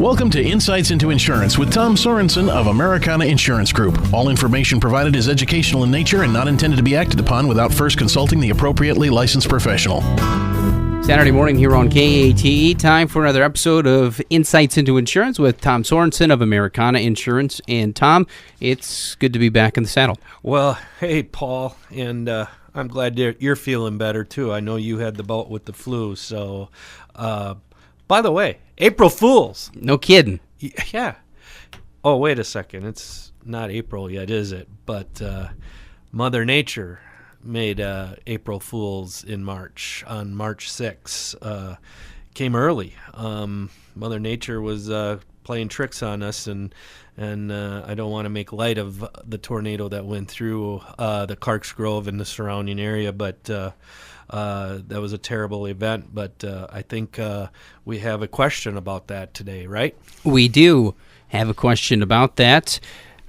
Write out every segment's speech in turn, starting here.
Welcome to Insights into Insurance with Tom Sorensen of Americana Insurance Group. All information provided is educational in nature and not intended to be acted upon without first consulting the appropriately licensed professional. Saturday morning here on KATE, time for another episode of Insights into Insurance with Tom Sorensen of Americana Insurance. And Tom, it's good to be back in the saddle. Well, hey, Paul, and I'm glad you're feeling better, too. I know you had the bout with the flu, so, by the way, April Fools. No kidding. Yeah. Oh, wait a second. It's not April yet, is it? But Mother Nature made April Fools in March, on March 6th. Came early. Mother Nature was playing tricks on us, and I don't want to make light of the tornado that went through the Clarks Grove and the surrounding area, but that was a terrible event. But I think we have a question about that today, right? We do have a question about that.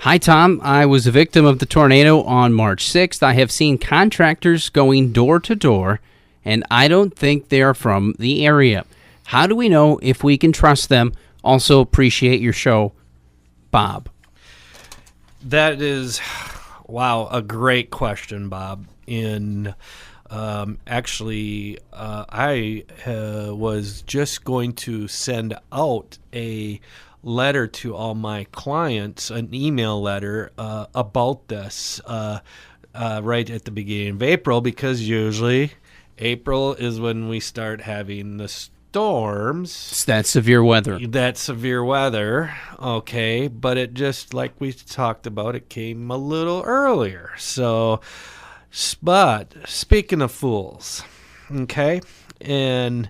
Hi, Tom. I was a victim of the tornado on March 6th. I have seen contractors going door to door, and I don't think they are from the area. How do we know if we can trust them? Also appreciate your show, Bob. That is, wow, a great question, Bob. And actually, I was just going to send out a letter to all my clients, an email letter about this right at the beginning of April, because usually April is when we start having the storms. It's that severe weather. Okay, but it just, like we talked about, it came a little earlier. So, but speaking of fools, okay, and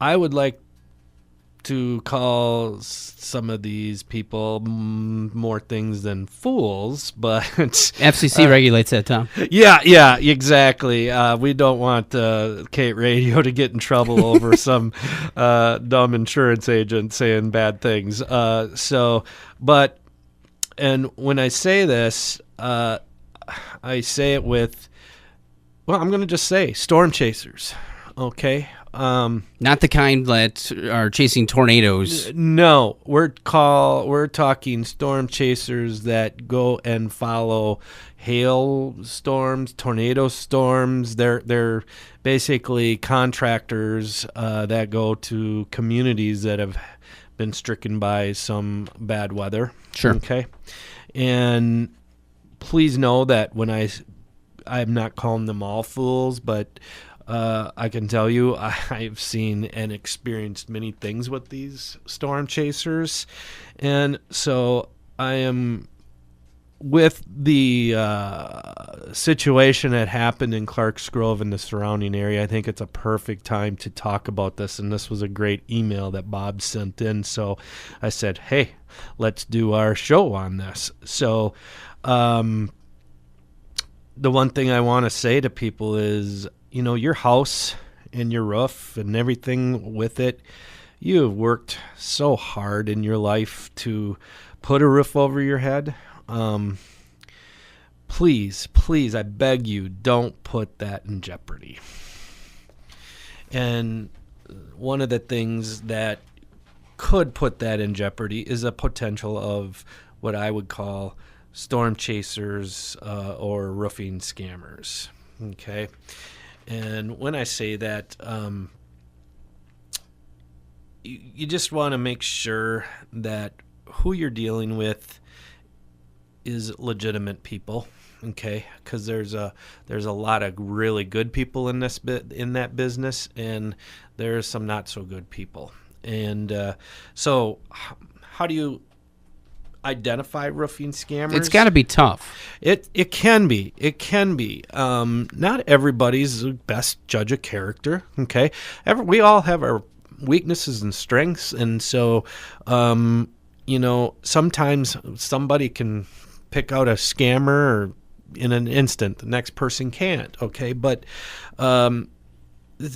I would like to call some of these people more things than fools, but FCC regulates that, Tom. Yeah, exactly. We don't want Kate Radio to get in trouble over some dumb insurance agent saying bad things. And when I say this, I say it with, well, I'm going to just say storm chasers, okay? Not the kind that are chasing tornadoes. No, we're talking storm chasers that go and follow hail storms, tornado storms. They're basically contractors that go to communities that have been stricken by some bad weather. Sure. Okay. And please know that when I'm not calling them all fools, but I can tell you I've seen and experienced many things with these storm chasers. And so I am with the situation that happened in Clarks Grove and the surrounding area. I think it's a perfect time to talk about this. And this was a great email that Bob sent in. So I said, hey, let's do our show on this. So the one thing I want to say to people is, you know, your house and your roof and everything with it, you have worked so hard in your life to put a roof over your head. Please, I beg you, don't put that in jeopardy. And one of the things that could put that in jeopardy is a potential of what I would call storm chasers or roofing scammers. Okay. And when I say that, you just want to make sure that who you're dealing with is legitimate people, okay? Because there's a lot of really good people in that business, and there's some not so good people. And so, how do you identify roofing scammers? It's got to be tough. It can be. Not everybody's the best judge of character. Okay, we all have our weaknesses and strengths, and so sometimes somebody can pick out a scammer in an instant. The next person can't. Okay, but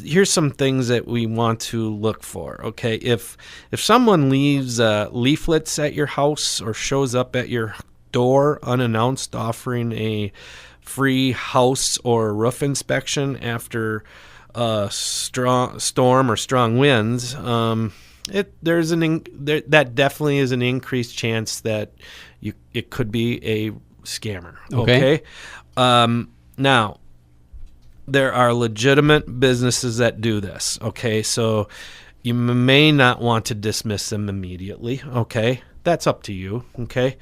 here's some things that we want to look for. Okay, if someone leaves leaflets at your house or shows up at your door unannounced offering a free house or roof inspection after a strong storm or strong winds, That definitely is an increased chance that it could be a scammer. Okay. Now, there are legitimate businesses that do this. Okay, so you may not want to dismiss them immediately. Okay, that's up to you. Okay.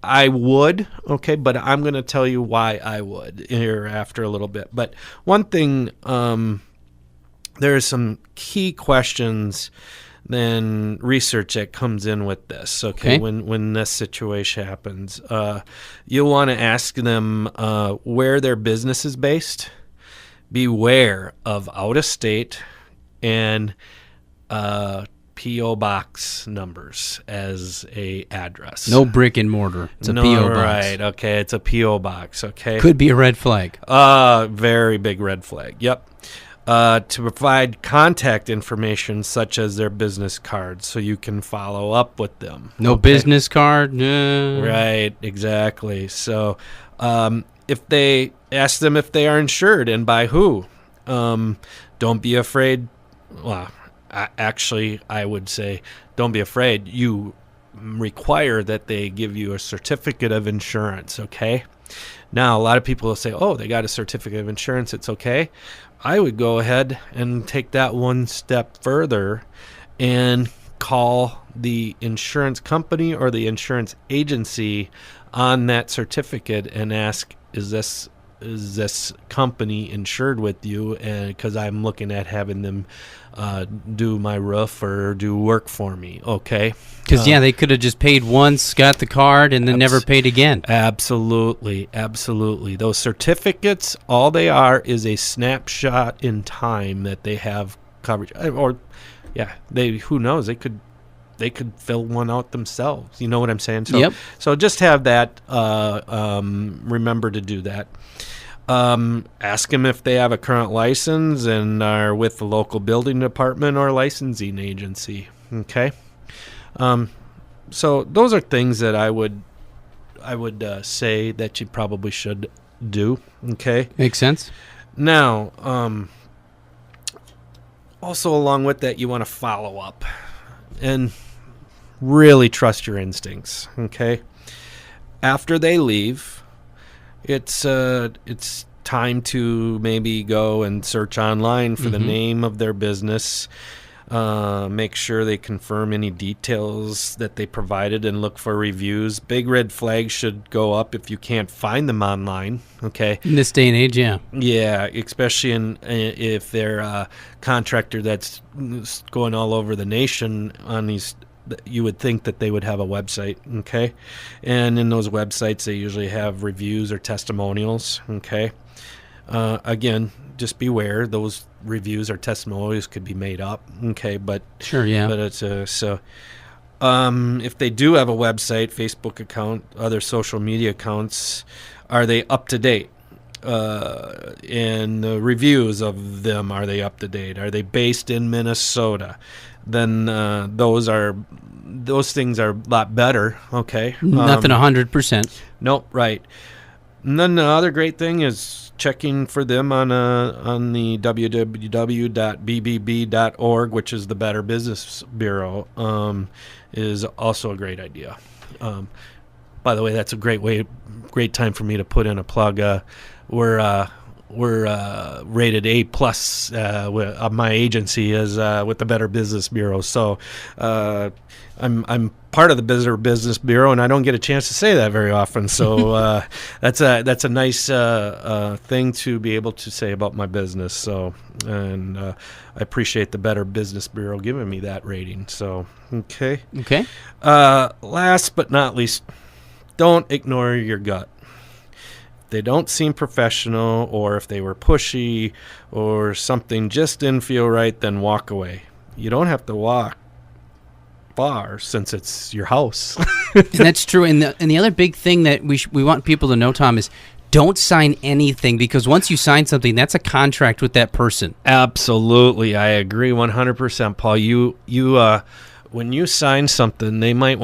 I would, okay, but I'm going to tell you why I would here after a little bit. But one thing, there are some key questions then research that comes in with this, okay? When this situation happens. You'll want to ask them where their business is based. Beware of out-of-state and P.O. box numbers as a address. No brick and mortar. It's a P.O. box. Right, okay. It's a P.O. box, okay. Could be a red flag. Very big red flag, yep. To provide contact information such as their business cards so you can follow up with them. No business card? No. Right, exactly. So if they ask them if they are insured and by who, don't be afraid. Well, actually, I would say don't be afraid. You require that they give you a certificate of insurance, okay? Now, a lot of people will say, oh, they got a certificate of insurance, it's okay. I would go ahead and take that one step further and call the insurance company or the insurance agency on that certificate and ask, is this company insured with you? And because I'm looking at having them do my roof or do work for me, okay? Because, they could have just paid once, got the card, and then never paid again. Absolutely. Those certificates, all they are is a snapshot in time that they have coverage. Or, who knows? They could fill one out themselves. You know what I'm saying? So just have that, remember to do that. Ask them if they have a current license and are with the local building department or licensing agency. Okay. So those are things that I would say that you probably should do. Okay. Makes sense. Now, also along with that, you want to follow up and really trust your instincts. Okay. After they leave, it's time to maybe go and search online for the name of their business. Make sure they confirm any details that they provided and look for reviews. Big red flags should go up if you can't find them online. Okay. In this day and age, yeah. Yeah, especially if they're a contractor that's going all over the nation on these. You would think that they would have a website, okay? And in those websites, they usually have reviews or testimonials, okay? Again, just beware. Those reviews or testimonials could be made up, okay? But sure, yeah. But it's if they do have a website, Facebook account, other social media accounts, are they up to date? And the reviews of them, are they up to date? Are they based in Minnesota? Then those things are a lot better. Okay, nothing 100%. Nope, right. And then the other great thing is checking for them on the www.bbb.org, which is the Better Business Bureau, is also a great idea. By the way, that's a great time for me to put in a plug. We're rated A+. My agency is with the Better Business Bureau. So I'm part of the Better Business Bureau, and I don't get a chance to say that very often. So that's a nice thing to be able to say about my business. So and I appreciate the Better Business Bureau giving me that rating. So okay. Last but not least, don't ignore your gut. They don't seem professional, or if they were pushy or something just didn't feel right, then walk away. You don't have to walk far since it's your house. And that's true. And the other big thing that we want people to know, Tom, is don't sign anything, because once you sign something, that's a contract with that person. Absolutely. I agree 100%, Paul. when you sign something, they might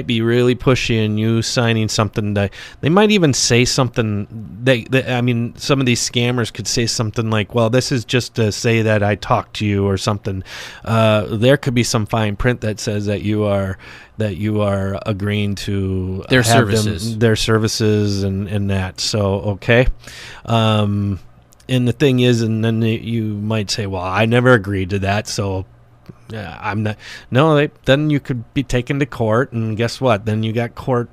be really pushy in you signing something that they might even say something. I mean, some of these scammers could say something like, well, this is just to say that I talked to you or something. There could be some fine print that says that you are agreeing to their their services and that. So, okay. And the thing is, and then you might say, well, I never agreed to that. So, I'm not. No, then you could be taken to court, and guess what? Then you got court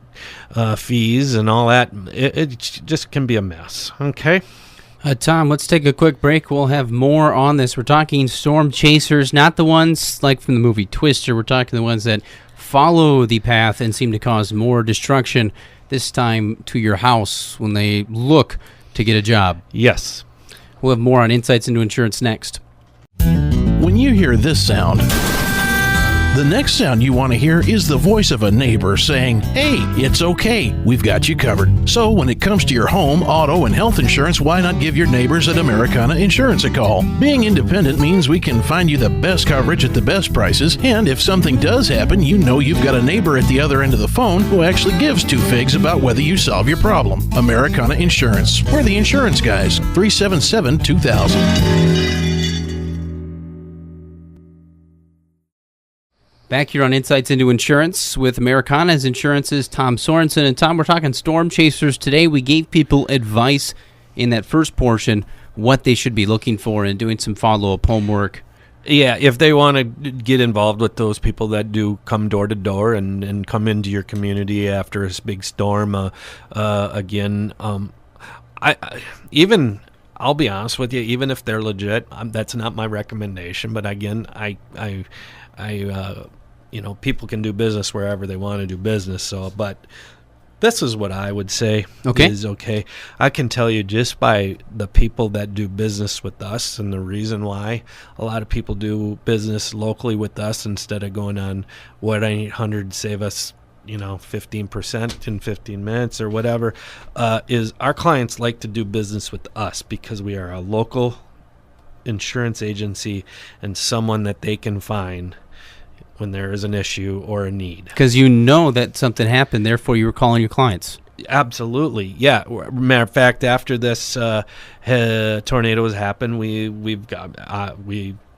fees and all that. It just can be a mess. Okay. Tom, let's take a quick break. We'll have more on this. We're talking storm chasers, not the ones like from the movie Twister. We're talking the ones that follow the path and seem to cause more destruction, this time to your house when they look to get a job. Yes. We'll have more on Insights into Insurance next. When you hear this sound, the next sound you want to hear is the voice of a neighbor saying, hey, it's okay, we've got you covered. So when it comes to your home, auto, and health insurance, why not give your neighbors at Americana Insurance a call? Being independent means we can find you the best coverage at the best prices, and if something does happen, you know you've got a neighbor at the other end of the phone who actually gives two figs about whether you solve your problem. Americana Insurance. We're the insurance guys. 377-2000. Back here on Insights into Insurance with Americana's Insurance's Tom Sorensen. And Tom, we're talking storm chasers today. We gave people advice in that first portion, what they should be looking for and doing some follow-up homework. Yeah, if they want to get involved with those people that do come door to door and come into your community after this big storm, I'll be honest with you, even if they're legit, that's not my recommendation. But again, people can do business wherever they want to do business. So, but this is what I would say is okay. I can tell you just by the people that do business with us, and the reason why a lot of people do business locally with us instead of going on 1-800 save us 15% in 15 minutes or whatever, is our clients like to do business with us because we are a local insurance agency and someone that they can find when there is an issue or a need. Because you know that something happened, therefore you were calling your clients. Absolutely, yeah. Matter of fact, after this tornado has happened, we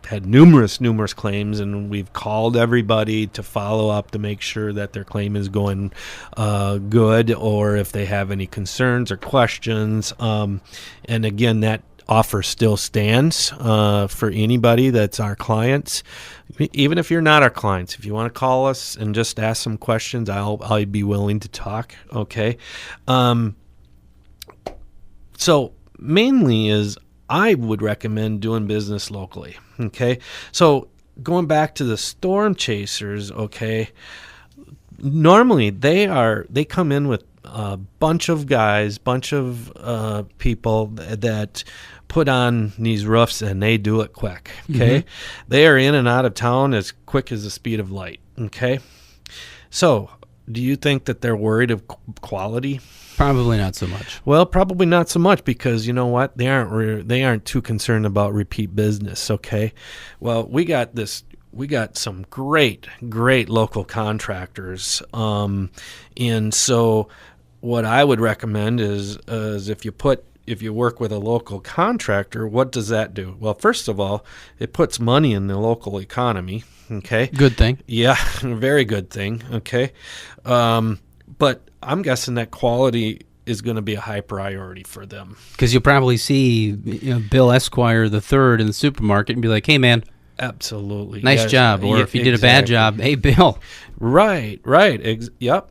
had numerous claims, and we've called everybody to follow up to make sure that their claim is going good, or if they have any concerns or questions. And again, that offer still stands for anybody that's our clients. Even if you're not our clients, if you want to call us and just ask some questions, I'll be willing to talk. Okay. So mainly is I would recommend doing business locally. Okay. So going back to the storm chasers. Okay. Normally they come in with a bunch of people that put on these roofs, and they do it quick. Okay. Mm-hmm. They are in and out of town as quick as the speed of light. Okay. So do you think that they're worried of quality? Probably not so much. Well, probably not so much, because you know what? They aren't too concerned about repeat business. Okay. Well, we got some great local contractors. And so what I would recommend is if you work with a local contractor, what does that do? Well, first of all, it puts money in the local economy. Okay. Good thing. Yeah, very good thing. Okay. But I'm guessing that quality is going to be a high priority for them. Because you'll probably see Bill Esquire III in the supermarket and be like, hey, man. Absolutely. Nice job. Or if you did a bad job, hey, Bill. Right. Yep.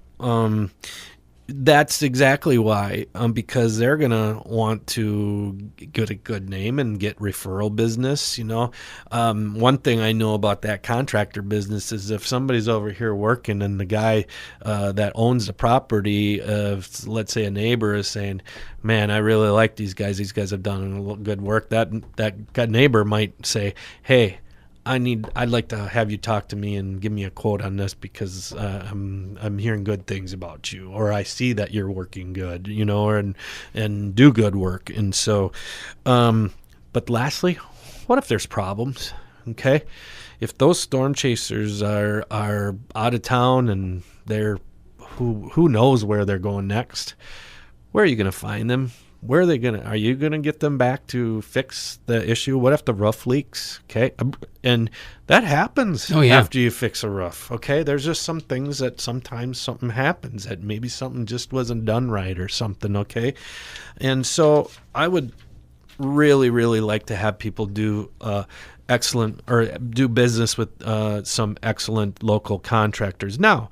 That's exactly why, because they're going to want to get a good name and get referral business. One thing I know about that contractor business is if somebody's over here working and the guy that owns the property, let's say a neighbor, is saying, man, I really like these guys. These guys have done good work. That neighbor might say, hey, I'd like to have you talk to me and give me a quote on this, because I'm hearing good things about you, or I see that you're working good, and do good work. And so, but lastly, what if there's problems? okay? If those storm chasers are out of town and they're who knows where they're going next, where are you going to find them? Where are you going to get them back to fix the issue? What if the roof leaks? Okay. And that happens after you fix a roof. Okay. There's just some things that sometimes something happens, that maybe something just wasn't done right or something. Okay. And so I would really, really like to have people do do business with some excellent local contractors. Now,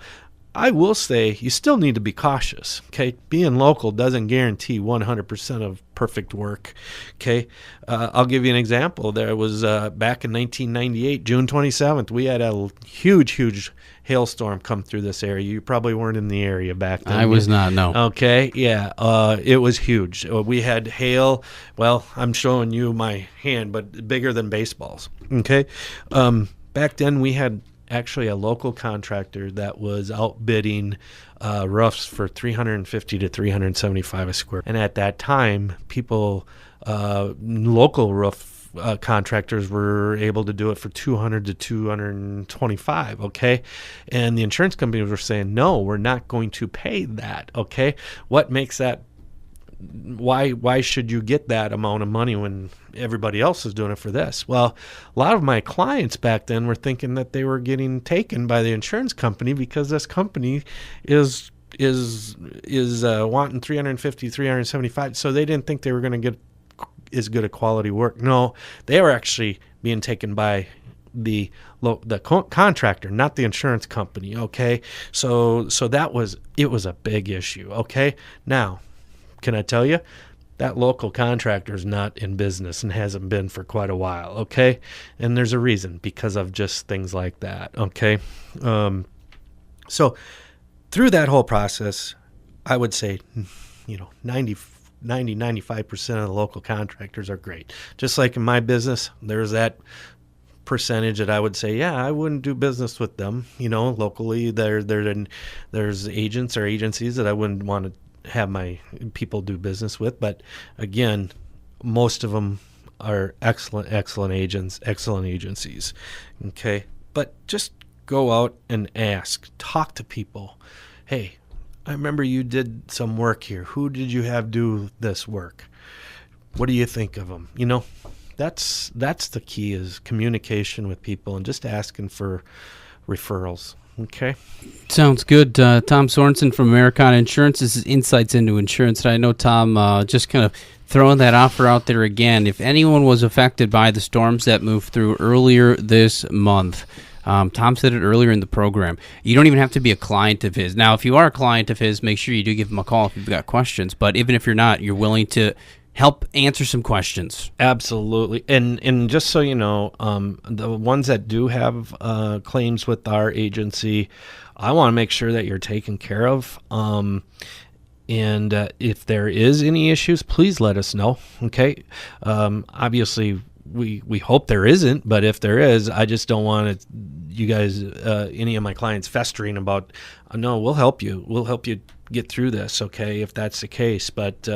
I will say you still need to be cautious, okay? Being local doesn't guarantee 100% of perfect work, okay? I'll give you an example. There was back in 1998, June 27th, we had a huge hailstorm come through this area. You probably weren't in the area back then. I was not, no. Okay, yeah, it was huge. We had hail, well, I'm showing you my hand, but bigger than baseballs, okay? Back then we had actually a local contractor that was outbidding roofs for $350 to $375 a square. And at that time, local roof contractors were able to do it for $200 to $225. Okay, and the insurance companies were saying, no, we're not going to pay that. Okay, what makes that? Why should you get that amount of money when everybody else is doing it for this? Well, a lot of my clients back then were thinking that they were getting taken by the insurance company because this company is wanting $350, $375. So they didn't think they were going to get as good a quality work. No, they were actually being taken by the contractor, not the insurance company. Okay, so it was a big issue. Okay, now, can I tell you, that local contractor is not in business and hasn't been for quite a while, okay? And there's a reason, because of just things like that, okay? So through that whole process, I would say, 95% of the local contractors are great. Just like in my business, there's that percentage that I would say, yeah, I wouldn't do business with them. Locally, there's agents or agencies that I wouldn't want to have my people do business with, but again, most of them are excellent agents, excellent agencies. Okay, but just go out and talk to people. Hey, I remember you did some work here. Who did you have do this work? What do you think of them? That's the key, is communication with people and just asking for referrals. Okay. Sounds good. Tom Sorensen from Americana Insurance. This is Insights into Insurance. And I know, Tom, just kind of throwing that offer out there again. If anyone was affected by the storms that moved through earlier this month, Tom said it earlier in the program, you don't even have to be a client of his. Now, if you are a client of his, make sure you do give him a call if you've got questions. But even if you're not, you're willing to help answer some questions. Absolutely. And just so you know, the ones that do have claims with our agency, I want to make sure that you're taken care of. And if there is any issues, please let us know. Okay. Obviously, we hope there isn't, but if there is, I just don't want you guys, any of my clients, festering about, no, we'll help you. We'll help you get through this, okay, if that's the case. But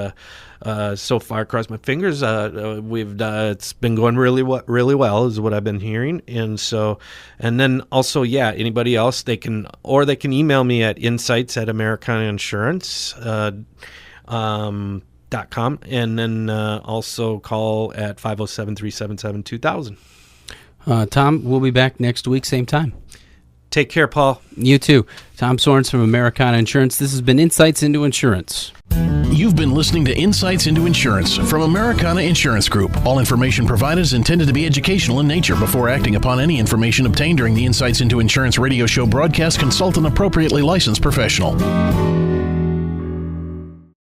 so far, cross my fingers, it's been going really well, is what I've been hearing. And then also, yeah, anybody else, they can email me at insightsatamericaneinsurance.com, and then also call at 507-377-2000. Tom, we'll be back next week, same time. Take care, Paul. You too. Tom Sorensen from Americana Insurance. This has been Insights into Insurance. You've been listening to Insights into Insurance from Americana Insurance Group. All information provided is intended to be educational in nature. Before acting upon any information obtained during the Insights into Insurance radio show broadcast, consult an appropriately licensed professional.